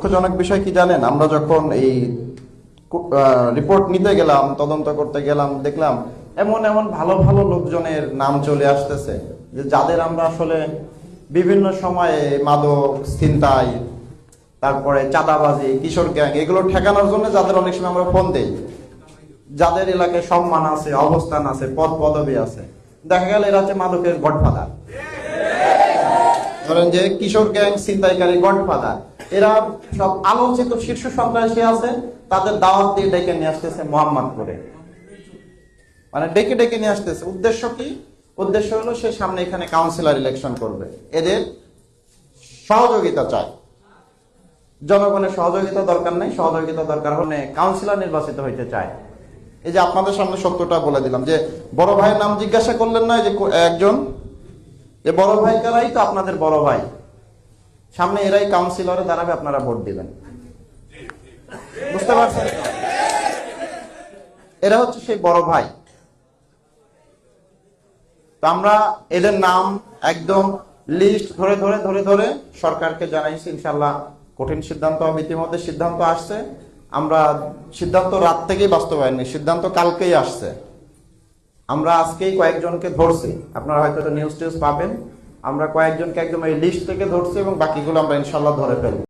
দুঃখজনক বিষয় কি জানেন, আমরা যখন এই রিপোর্ট নিতে গেলাম, তদন্ত করতে গেলাম, দেখলাম এমন এমন ভালো ভালো লোকজনের নাম চলে আসতেছে যে যাদের আমরা আসলে বিভিন্ন সময়ে মাদক ছিনতাই, তারপরে চাঁদাবাজি, কিশোর গ্যাং এগুলো ঠেকানোর জন্য যাদের অনেক সময় আমরা ফোন দেই, যাদের এলাকায় সম্মান আছে, অবস্থান আছে, পদ পদবি আছে, দেখা গেল এরা হচ্ছে মাদকের গডফাদার। ধরেন যে কিশোর গ্যাং ছিনতাইকারী গডফাদার, এরা সব আলোচিত শীর্ষ সন্ত্রাসী আছে, তাদের দাওয়াত দিয়ে ডেকে নিয়ে আসতেছে মোহাম্মদ করে, মানে ডেকে ডেকে নিয়ে আসতেছে। উদ্দেশ্য কি? উদ্দেশ্য হলো সে সামনে এখানে কাউন্সিলর ইলেকশন করবে, এদের সহযোগিতা চায়। জনগণের সহযোগিতা দরকার নেই, সহযোগিতা দরকার হলে কাউন্সিলর নির্বাচিত হইতে চায়। এই যে আপনাদের সামনে সত্যটা বলে দিলাম যে বড় ভাইয়ের নাম জিজ্ঞাসা করলেন না, যে একজন যে বড় ভাই কারাই তো আপনাদের বড় ভাই, সামনে এরাই কাউন্সিলরে দাঁড়াবে, আপনারা ভোট দিবেন। বুঝতে পারছেন? এরা হচ্ছে সেই বড় ভাই। তো আমরা এদের নাম একদম লিস্ট ধরে ধরে ধরে ধরে সরকারকে জানাইছি। ইনশাল্লাহ কঠিন সিদ্ধান্ত হবে, ইতিমধ্যে সিদ্ধান্ত আসছে। আমরা সিদ্ধান্ত রাত থেকেই বাস্তবায়ন, সিদ্ধান্ত কালকেই আসছে। আমরা আজকেই কয়েকজনকে ধরছি, আপনারা হয়তো নিউজ টিউজ পাবেন। আমরা কয়েকজনকে একদম এই লিস্ট থেকে ধরছি এবং বাকিগুলো আমরা ইনশাল্লাহ ধরে ফেলবো।